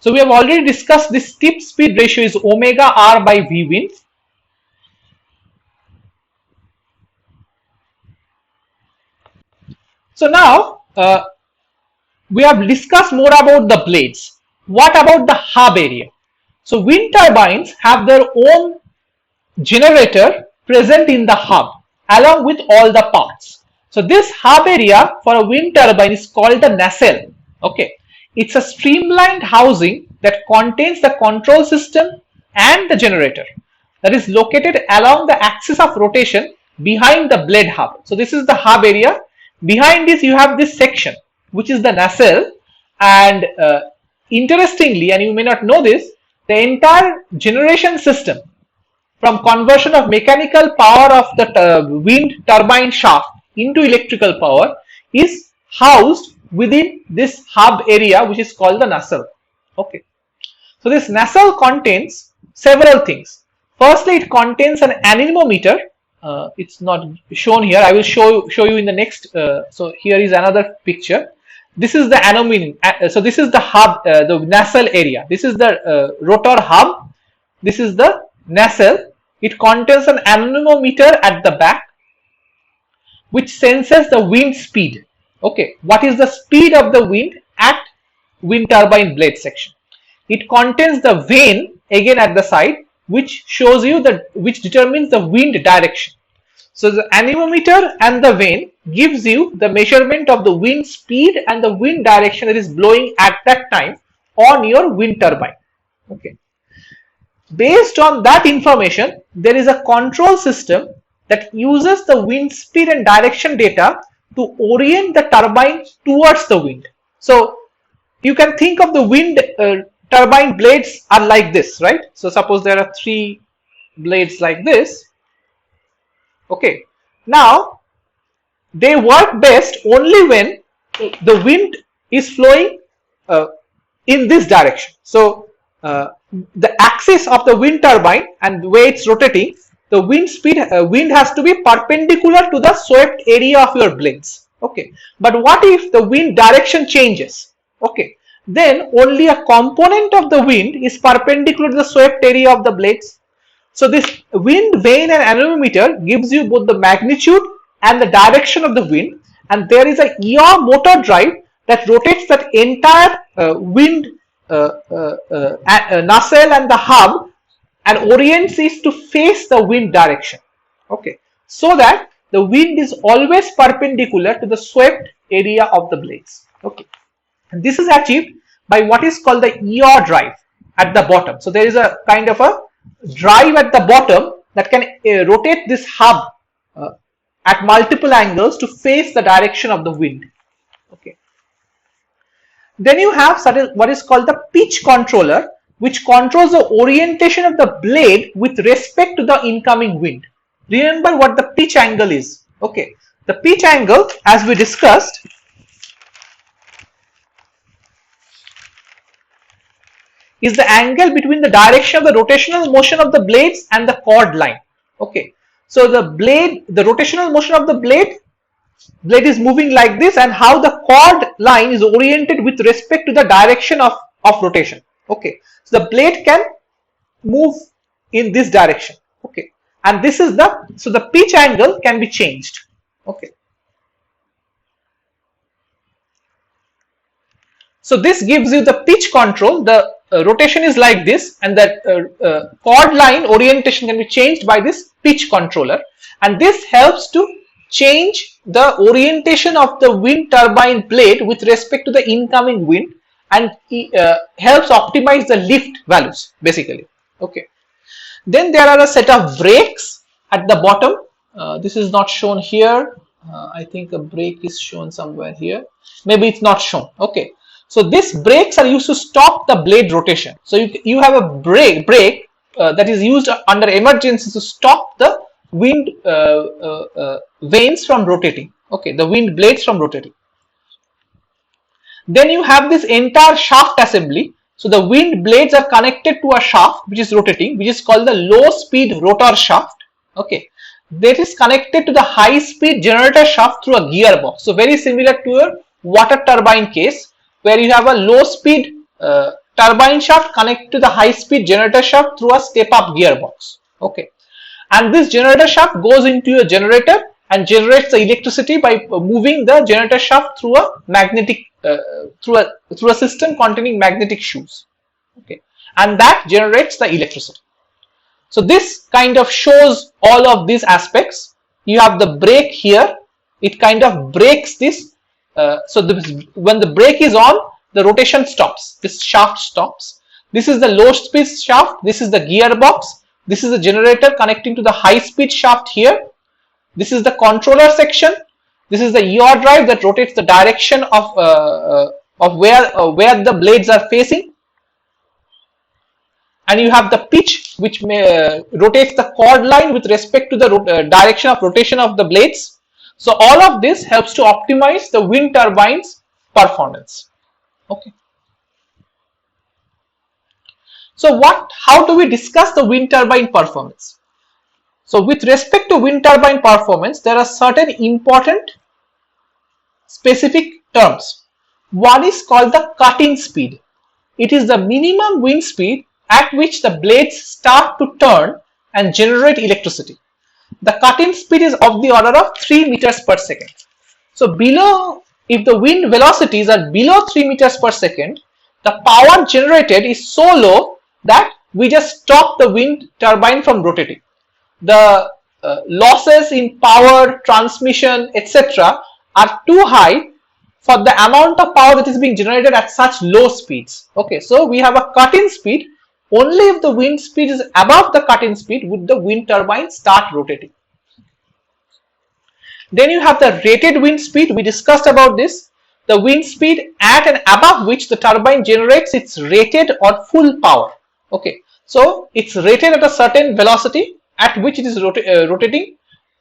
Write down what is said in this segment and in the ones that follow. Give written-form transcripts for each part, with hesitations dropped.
So we have already discussed this tip speed ratio is omega r by v wind. So now we have discussed more about the blades. What about the hub area? So wind turbines have their own generator present in the hub along with all the parts. So this hub area for a wind turbine is called the nacelle. Okay, it's a streamlined housing that contains the control system and the generator that is located along the axis of rotation behind the blade hub. So this is the hub area. Behind this you have this section which is the nacelle, and interestingly, and you may not know this, the entire generation system from conversion of mechanical power of the wind turbine shaft into electrical power is housed within this hub area which is called the nacelle. Okay, so this nacelle contains several things. Firstly, it contains an anemometer. It's not shown here. I will show you in the next. So here is another picture. This is the anemometer. So this is the hub, the nacelle area. This is the rotor hub. This is the nacelle. It contains an anemometer at the back, which senses the wind speed. Okay, what is the speed of the wind at wind turbine blade section? It contains the vane again at the side, which shows you which determines the wind direction. So the anemometer and the vane gives you the measurement of the wind speed and the wind direction that is blowing at that time on your wind turbine. Okay. Based on that information, there is a control system that uses the wind speed and direction data to orient the turbine towards the wind. So you can think of the wind turbine blades are like this, right? So suppose there are 3 blades like this. Okay, now they work best only when the wind is flowing in this direction. So the axis of the wind turbine and the way it's rotating, the wind has to be perpendicular to the swept area of your blades. Okay, but what if the wind direction changes? Okay, then only a component of the wind is perpendicular to the swept area of the blades. So this wind vane and anemometer gives you both the magnitude and the direction of the wind, and there is a yaw motor drive that rotates that entire wind nacelle and the hub and orients it to face the wind direction. Okay, so that the wind is always perpendicular to the swept area of the blades. Okay, and this is achieved by what is called the yaw drive at the bottom. So there is a kind of a drive at the bottom that can rotate this hub at multiple angles to face the direction of the wind. Okay. Then you have what is called the pitch controller, which controls the orientation of the blade with respect to the incoming wind. Remember what the pitch angle is. Okay, the pitch angle, as we discussed, is the angle between the direction of the rotational motion of the blades and the chord line. Okay, so the rotational motion of the blade is moving like this, and how the chord line is oriented with respect to the direction of rotation. Okay, so the blade can move in this direction. Okay, and this is the pitch angle can be changed. Okay, so this gives you the pitch control. The rotation is like this, and that chord line orientation can be changed by this pitch controller, and this helps to change the orientation of the wind turbine blade with respect to the incoming wind, and helps optimize the lift values basically. Okay, then there are a set of brakes at the bottom. This is not shown here. I think a brake is shown somewhere here. Maybe it's not shown. Okay, so these brakes are used to stop the blade rotation. So you have a brake that is used under emergency to stop the wind vanes from rotating. Okay, the wind blades from rotating. Then you have this entire shaft assembly. So the wind blades are connected to a shaft which is rotating, which is called the low speed rotor shaft. Okay, that is connected to the high speed generator shaft through a gearbox. So very similar to your water turbine case, where you have a low speed turbine shaft connected to the high speed generator shaft through a step up gearbox. Okay, and this generator shaft goes into a generator and generates the electricity by moving the generator shaft through a magnetic through a system containing magnetic shoes. Okay, and that generates the electricity. So this kind of shows all of these aspects. You have the brake here, it kind of brakes this. When the brake is on, the rotation stops, this shaft stops. This is the low speed shaft, this is the gearbox, this is the generator connecting to the high speed shaft here. This is the controller section, this is the yaw drive that rotates the direction of where the blades are facing. And you have the pitch, which rotates the chord line with respect to the direction of rotation of the blades. So all of this helps to optimize the wind turbine's performance. Okay. So how do we discuss the wind turbine performance? So with respect to wind turbine performance, there are certain important specific terms. One is called the cut-in speed. It is the minimum wind speed at which the blades start to turn and generate electricity. The cut-in speed is of the order of 3 meters per second. So if the wind velocities are below 3 meters per second, the power generated is so low that we just stop the wind turbine from rotating. The losses in power, transmission, etc. are too high for the amount of power that is being generated at such low speeds. Okay, so we have a cut-in speed. Only if the wind speed is above the cut-in speed would the wind turbine start rotating. Then you have the rated wind speed. We discussed about this. The wind speed at and above which the turbine generates its rated or full power. Okay, so it's rated at a certain velocity at which it is rotating.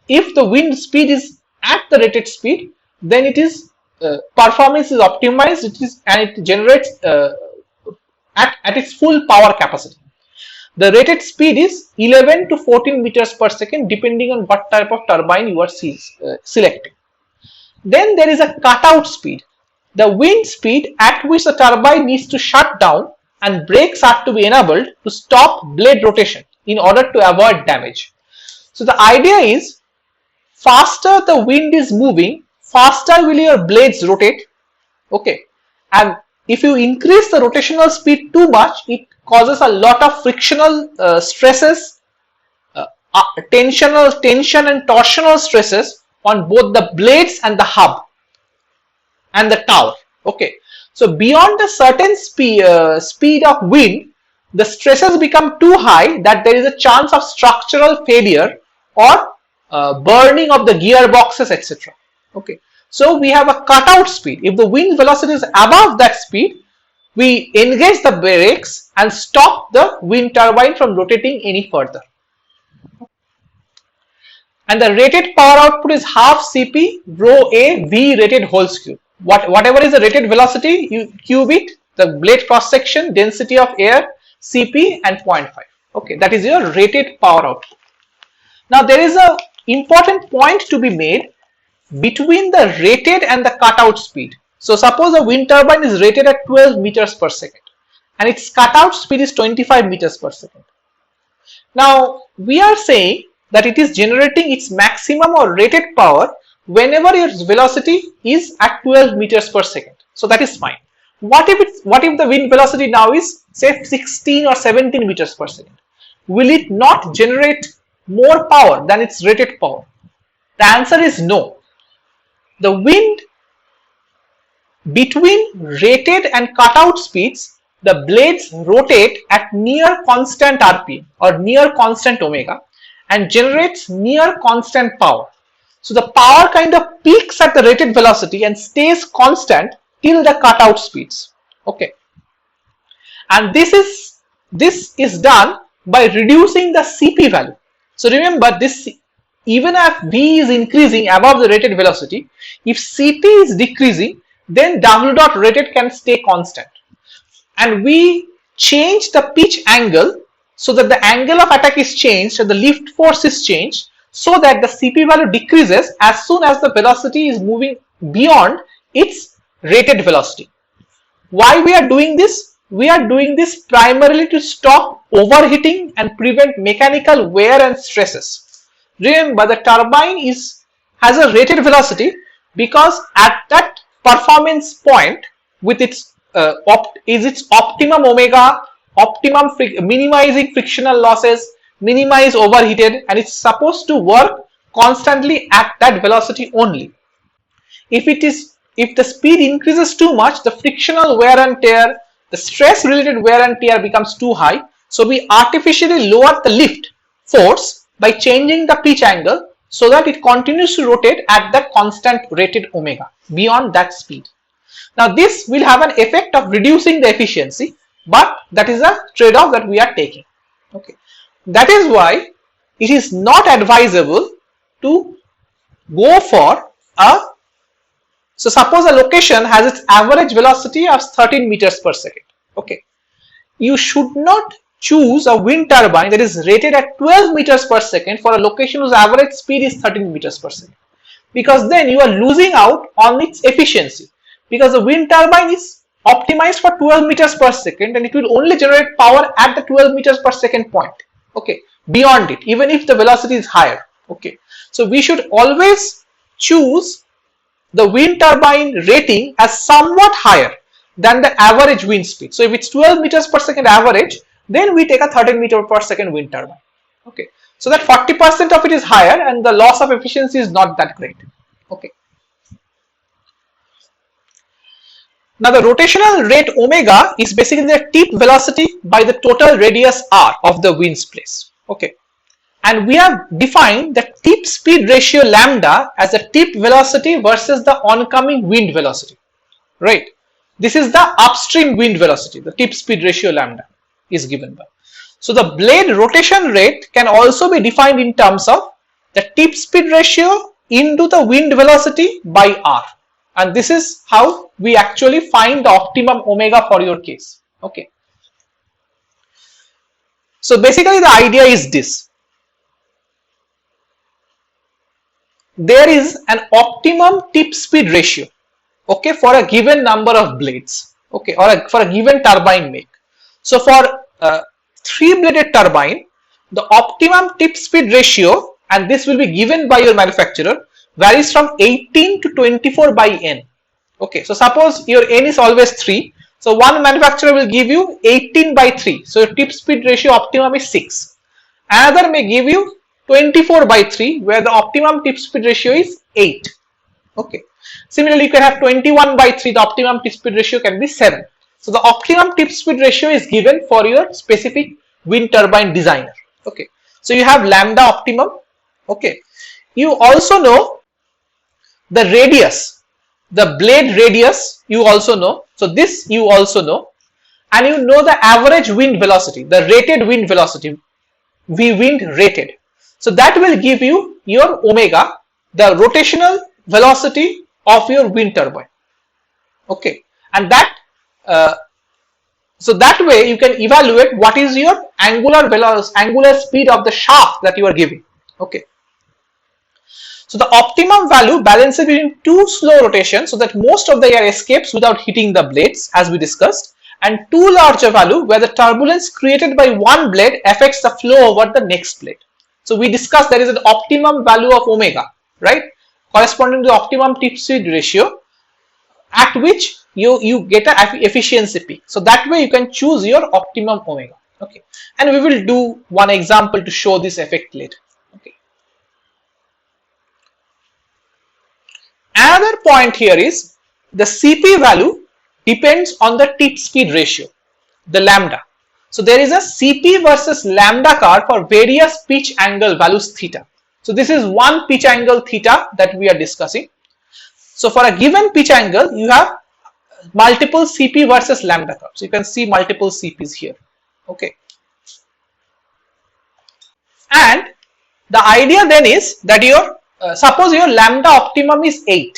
If the wind speed is at the rated speed, then it is performance is optimized. It generates at its full power capacity. The rated speed is 11 to 14 meters per second depending on what type of turbine you are selecting. Then there is a cutout speed, the wind speed at which the turbine needs to shut down and brakes are to be enabled to stop blade rotation in order to avoid damage. So the idea is, faster the wind is moving, faster will your blades rotate. Okay, and if you increase the rotational speed too much, it causes a lot of frictional stresses, tension and torsional stresses on both the blades and the hub and the tower. Okay, so beyond a certain speed of wind, the stresses become too high that there is a chance of structural failure or burning of the gearboxes, etc. Okay, so we have a cutout speed. If the wind velocity is above that speed, we engage the brakes and stop the wind turbine from rotating any further. And the rated power output is half Cp rho A V rated whole cube. Whatever is the rated velocity, you cube it, the blade cross section, density of air, Cp and 0.5. Okay, that is your rated power output. Now there is a important point to be made between the rated and the cutout speed. So suppose a wind turbine is rated at 12 meters per second and its cutout speed is 25 meters per second. Now we are saying that it is generating its maximum or rated power whenever its velocity is at 12 meters per second. So that is fine. What if the wind velocity now is say 16 or 17 meters per second? Will it not generate more power than its rated power? The answer is no. The wind between rated and cutout speeds, the blades rotate at near constant RPM or near constant omega and generates near constant power. So the power kind of peaks at the rated velocity and stays constant till the cutout speeds. Okay, and this is done by reducing the Cp value. So remember this, even if V is increasing above the rated velocity, if Cp is decreasing, then W dot rated can stay constant. And we change the pitch angle so that the angle of attack is changed and the lift force is changed so that the Cp value decreases as soon as the velocity is moving beyond its rated velocity. Why we are doing this? we are doing this primarily to stop overheating and prevent mechanical wear and stresses. Remember, the turbine has a rated velocity because at that performance point with its its optimum omega, minimizing frictional losses, minimize overheated, and it's supposed to work constantly at that velocity only. If the speed increases too much, the frictional wear and tear, the stress related wear and tear becomes too high. So we artificially lower the lift force by changing the pitch angle so that it continues to rotate at that constant rated omega beyond that speed. Now this will have an effect of reducing the efficiency, but that is a trade-off that we are taking. Okay, that is why it is not advisable to go for a, so suppose a location has its average velocity of 13 meters per second. Okay, you should not choose a wind turbine that is rated at 12 meters per second for a location whose average speed is 13 meters per second, because then you are losing out on its efficiency, because the wind turbine is optimized for 12 meters per second and it will only generate power at the 12 meters per second point. Okay, beyond it, even if the velocity is higher. Okay, so we should always choose the wind turbine rating as somewhat higher than the average wind speed. So if it's 12 meters per second average, then we take a 13 meter per second wind turbine. Okay, so that 40% of it is higher and the loss of efficiency is not that great. Okay. Now the rotational rate omega is basically the tip velocity by the total radius r of the wind's place. Okay, and we have defined the tip speed ratio lambda as the tip velocity versus the oncoming wind velocity, right? This is the upstream wind velocity, the tip speed ratio lambda is given by. So the blade rotation rate can also be defined in terms of the tip speed ratio into the wind velocity by r, and this is how we actually find the optimum omega for your case. Okay, so basically the idea is this: there is an optimum tip speed ratio, okay, for a given number of blades, okay, or for a given turbine make. So for a 3-bladed turbine, the optimum tip speed ratio, and this will be given by your manufacturer, varies from 18 to 24 by n. Okay, so suppose your n is always 3, so one manufacturer will give you 18 by 3, so your tip speed ratio optimum is 6. Another may give you 24 by 3, where the optimum tip speed ratio is 8. Okay, similarly you can have 21 by 3, the optimum tip speed ratio can be 7. So the optimum tip speed ratio is given for your specific wind turbine designer. Okay, so you have lambda optimum. Okay, you also know the radius, the blade radius you also know, so this you also know, and you know the average wind velocity, the rated wind velocity, V wind rated. So that will give you your omega, the rotational velocity of your wind turbine. Okay, and that so that way you can evaluate what is your angular speed of the shaft that you are giving. Okay, so the optimum value balances between two slow rotations so that most of the air escapes without hitting the blades, as we discussed, and too large a value where the turbulence created by one blade affects the flow over the next blade. So we discussed there is an optimum value of omega, right, corresponding to the optimum tip speed ratio at which you get an efficiency peak. So that way you can choose your optimum omega. Okay, and we will do one example to show this effect later. Okay, another point here is the CP value depends on the tip speed ratio, the lambda. So there is a CP versus lambda curve for various pitch angle values theta. So this is one pitch angle theta that we are discussing. So for a given pitch angle, you have multiple CP versus lambda curves. So you can see multiple CPs here. Okay, and the idea then is that your suppose your lambda optimum is 8.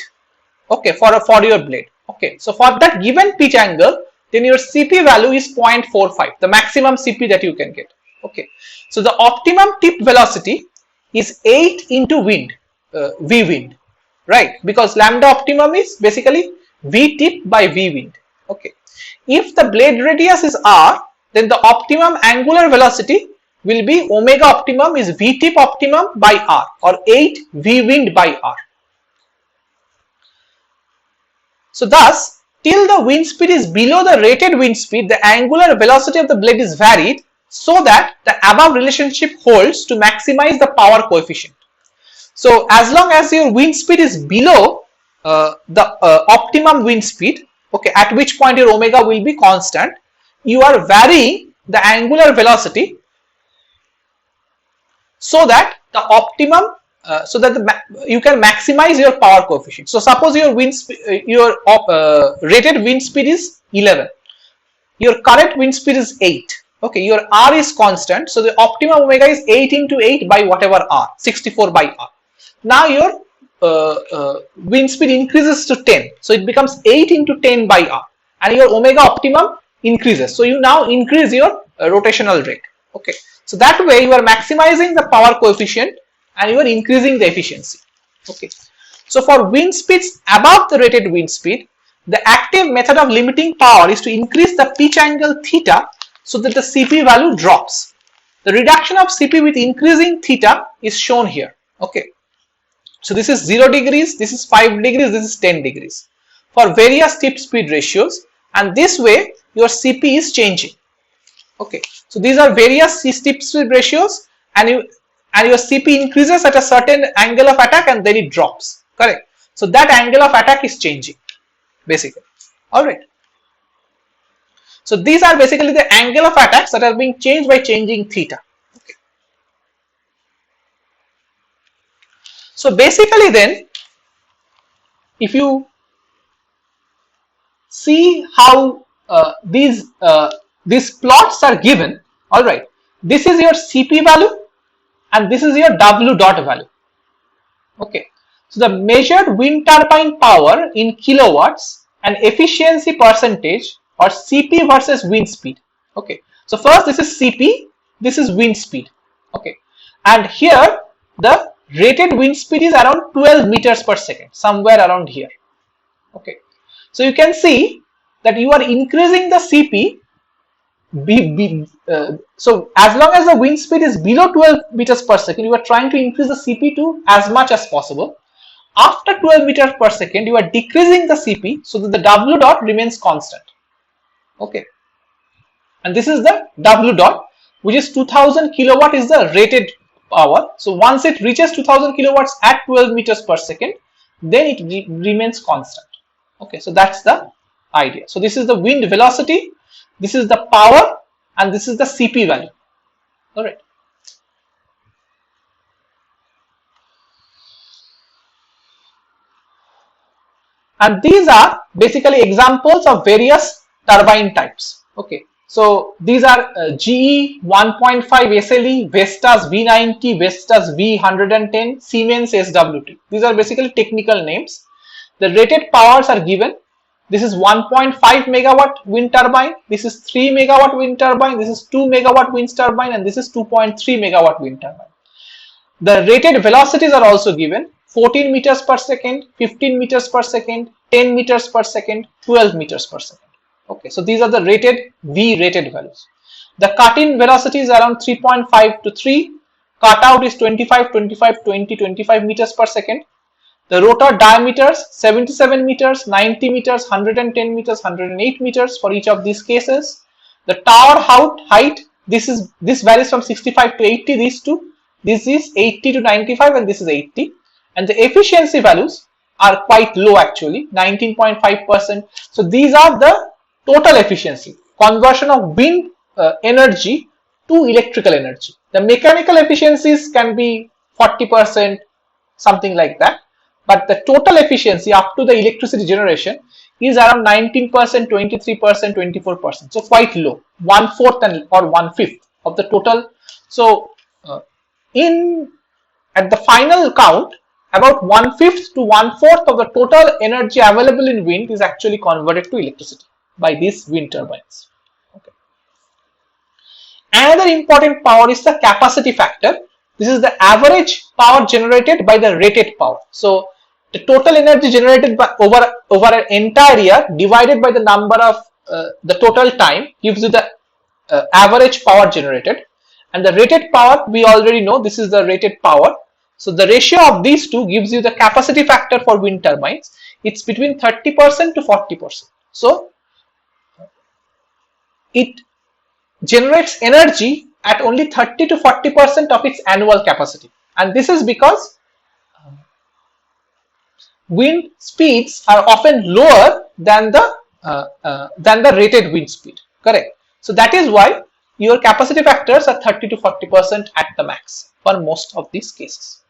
Okay, for your blade. Okay, so for that given pitch angle, then your CP value is 0.45, the maximum CP that you can get. Okay, so the optimum tip velocity is 8 into wind, V wind, right? Because lambda optimum is basically V tip by V wind. Okay, if the blade radius is r, then the optimum angular velocity will be omega optimum is v tip optimum by r, or 8 v wind by r. So thus, till the wind speed is below the rated wind speed, the angular velocity of the blade is varied so that the above relationship holds to maximize the power coefficient. So as long as your wind speed is below the optimum wind speed, okay, at which point your omega will be constant, you are varying the angular velocity so that the optimum you can maximize your power coefficient. So suppose your rated wind speed is 11, your current wind speed is 8, okay, your r is constant, so the optimum omega is 8 into 8 by whatever r, 64 by r. Now your wind speed increases to 10, so it becomes 8 into 10 by r, and your omega optimum increases, so you now increase your rotational rate. Okay, so that way you are maximizing the power coefficient and you are increasing the efficiency. Okay, so for wind speeds above the rated wind speed, the active method of limiting power is to increase the pitch angle theta so that the Cp value drops. The reduction of Cp with increasing theta is shown here. Okay, so this is 0 degrees, this is 5 degrees, this is 10 degrees for various tip speed ratios, and this way your Cp is changing. Okay, so these are various tip speed ratios, and your Cp increases at a certain angle of attack and then it drops. Correct. So that angle of attack is changing basically. All right. So these are basically the angle of attacks that are being changed by changing theta. Okay. So basically then, if you see how these plots are given, all right, this is your Cp value and this is your W dot value. Okay, so the measured wind turbine power in kilowatts and efficiency percentage, or Cp versus wind speed. Okay, so first this is Cp, this is wind speed. Okay, and here the rated wind speed is around 12 meters per second, somewhere around here. Okay, so you can see that you are increasing the Cp. So as long as the wind speed is below 12 meters per second, you are trying to increase the Cp to as much as possible. After 12 meters per second, you are decreasing the Cp so that the W dot remains constant. Okay, and this is the W dot, which is 2000 kilowatt is the rated power. So once it reaches 2000 kilowatts at 12 meters per second, then it remains constant. Okay, so that's the idea. So this is the wind velocity, this is the power, and this is the Cp value. All right. And these are basically examples of various turbine types. Okay, so these are GE 1.5 SLE, Vestas V90, Vestas V110, Siemens SWT. These are basically technical names. The rated powers are given. This is 1.5 megawatt wind turbine, this is 3 megawatt wind turbine, this is 2 megawatt wind turbine, and this is 2.3 megawatt wind turbine. The rated velocities are also given: 14 meters per second, 15 meters per second, 10 meters per second, 12 meters per second. Okay, so these are the rated rated values. The cut-in velocity is around 3.5 to 3, cut-out is 25, 25, 20, 25 meters per second. The rotor diameters 77 meters, 90 meters, 110 meters, 108 meters for each of these cases. The tower height, this varies from 65 to 80, these two. This is 80 to 95 and this is 80. And the efficiency values are quite low actually, 19.5%. So these are the total efficiency, conversion of wind energy to electrical energy. The mechanical efficiencies can be 40%, something like that. But the total efficiency up to the electricity generation is around 19%, 23%, 24%. So quite low, 1/4 or 1/5 of the total. So at the final count, about 1/5 to 1/4 of the total energy available in wind is actually converted to electricity by these wind turbines. Okay. Another important power is the capacity factor. This is the average power generated by the rated power. So the total energy generated by over an entire year divided by the number of the total time gives you the average power generated, and the rated power, we already know this is the rated power. So the ratio of these two gives you the capacity factor for wind turbines. It's between 30% to 40%. So it generates energy at only 30 to 40% of its annual capacity, and this is because wind speeds are often lower than the rated wind speed. Correct. So that is why your capacity factors are 30 to 40% at the max for most of these cases.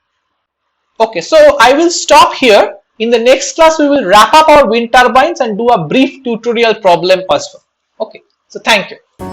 Okay, so I will stop here. In the next class, we will wrap up our wind turbines and do a brief tutorial problem as well. Okay, so thank you.